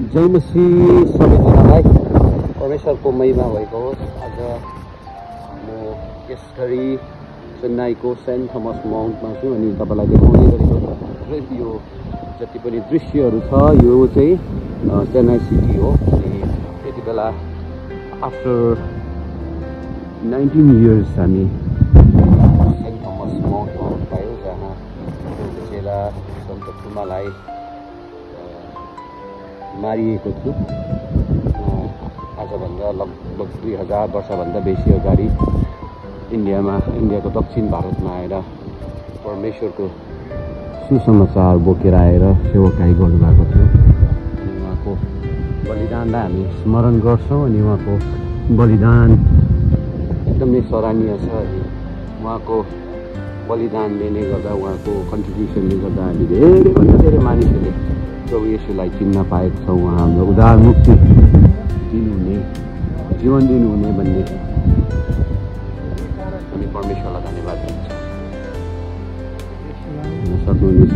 जय मसीह सबैजनालाई परमेश्वरको महिमा भएको होस्। आज म यस घडी चेन्नईको सेन्ट थोमस माउन्टमा छु अनि तपाईलाई देखाउने गरेको यो जति पनि दृश्यहरू छ यो चाहिँ चेन्नई सिटी हो। अनि त्यति बेला आफ्टर 19 years हामी सेन्ट थोमस माउन्टमा पायौँ, जहाँ चेला सन्त थोमालाई मारिएको थियो। आजभन्दा लगभग 2000 वर्षभन्दा बेसी अगाडि इन्डियाको दक्षिण भारतमा आएर परमेश्वरको सुसमाचार बोकेर आएर सेवाकाई गर्नुभएको थियो। अनि उहाँको बलिदानलाई हामी स्मरण गर्छौँ अनि उहाँको बलिदान एकदमै सराहनीय छ। अनि उहाँको बलिदानले नै गर्दा उहाँको कन्ट्रिब्युसनले गर्दा हामी धेरैभन्दा धेरै मानिसहरूले प्रभु येशूलाई चिन्न पाएका छौँ। उहाँ हाम्रो उद्धार मुक्ति दिनुहुने, जीवन दिनुहुने भन्ने हामी परमेश्वरलाई धन्यवाद दिन्छौँ। सक्नुहुनेछ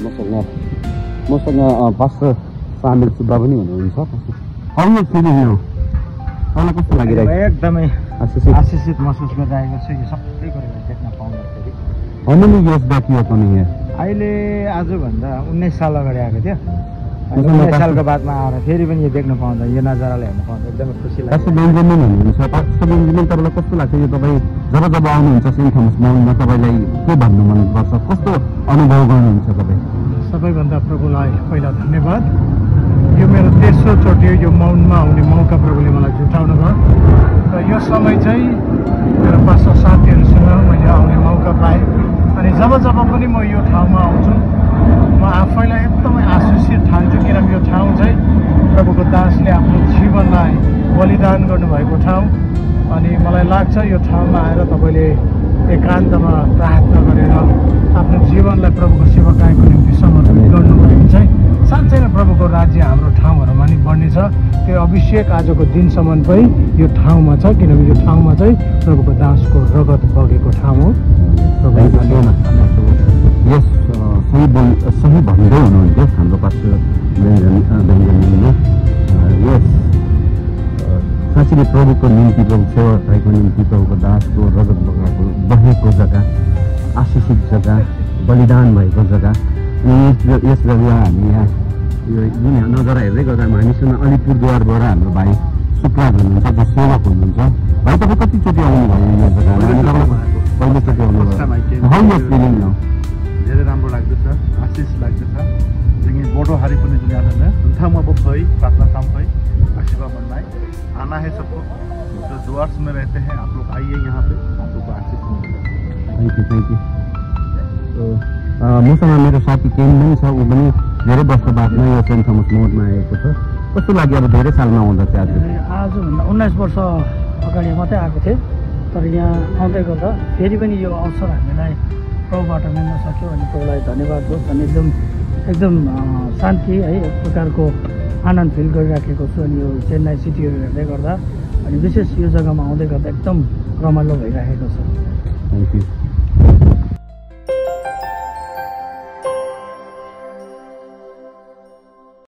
मसँग पास्टर सामेल सुब्बा पनि हुनुहुन्छ। तपाईँलाई कस्तो लागिरहेको? एकदमै आशिषित महसुस गरिरहेको छु यो सबै कुराहरू देख्न पाउँदाखेरि। अहिले आजभन्दा 19 साल अगाडि आएको थियो। 19 सालको बादमा आएर फेरि पनि यो देख्न पाउँदा, यो नजाराले हेर्न पाउँदा एकदमै खुसी लाग्छ। बेन्जामिन हुनुहुन्छ, बेन्जामिन तपाईँलाई कस्तो लाग्छ यो तपाईँ जब आउनुहुन्छ सेन्ट थोमस माउन्टमा तपाईँलाई के भन्नु मनपर्छ, कस्तो अनुभव गर्नुहुन्छ तपाईँ? सबैभन्दा प्रभुलाई पहिला धन्यवाद। यो मेरो तेस्रो चोटि यो माउन्टमा आउने मौका प्रभुले मलाई जुटाउनु भयो र यो समय चाहिँ मेरो पास्टर साथीहरूसँग मैले आउने मौका पाएँ। अनि जब पनि म यो ठाउँमा आउँछु म आफैलाई एकदमै आशिषित ठान्छु, किनभने यो ठाउँ चाहिँ प्रभुको दासले आफ्नो जीवनलाई बलिदान गर्नुभएको ठाउँ। अनि मलाई लाग्छ यो ठाउँमा आएर तपाईँले एकान्तमा प्रार्थना गरेर आफ्नो जीवनलाई प्रभुको सेवाकाईको निम्ति समर्पित गर्नुभयो भने चाहिँ साँच्चै नै प्रभुको राज्य हाम्रो ठाउँहरूमा नि बढ्नेछ। त्यो अभिषेक आजको दिनसम्म पनि यो ठाउँमा छ, किनभने यो ठाउँमा चाहिँ प्रभुको दासको रगत बगेको ठाउँ हो। यस सही भन्दै हुनुहुन्थ्यो हाम्रो पास्टर बेन्जामिनले। यस साँच्चै नै प्रभुको निम्ति, प्रभु सेवाकाईको निम्ति प्रभुको दासको रगत बगेको जग्गा, आशिषित जग्गा, बलिदान भएको जग्गा। अनि यस बेला हामी यहाँ यो जुन नजारा हेर्दै गर्दा हामीसँग अलिपुरद्वारबाट हाम्रो भाइ सुप्राज हुनुहुन्छ, जो सेवक हुनुहुन्छ। भाइ तपाईँ कतिचोटि आउनुभयो यो जग्गामा? पहिलोचोटि आउनुभयो। धेरै राम्रो लाग्दछ, आशिष लाग्दछ। जोंगे बोडो हारी पनि दुनिया में ठाउँमा बफई प्रार्थना सामफई आशीर्वाद बनाए आना है सबको। जो द्वार्स में रहते हैं आप लोग आइए यहाँ पे, आप लोग को आशीष मिलेगा। Thank you. मसँग मेरो साथी केन पनि छ, ऊ पनि धेरै वर्ष बादमा यो सेन्ट थोमस माउन्टमा आएको छ। कस्तो लाग्यो अब धेरै सालमा आउँदा चाहिँ? आजभन्दा 19 वर्ष अगाडि मात्रै आएको थिएँ, तर यहाँ आउँदै गर्दा फेरि पनि यो अवसर हामीलाई प्रभुबाट मिल्न सक्यो। अनि प्रभुलाई धन्यवाद होस्। अनि एकदम शान्ति है, एक प्रकारको आनन्द फिल गरिराखेको छु। अनि यो चेन्नई सिटीहरू हेर्दै गर्दा अनि विशेष यो जग्गामा आउँदै गर्दा एकदम रमाइलो भइरहेको छ। Thank you.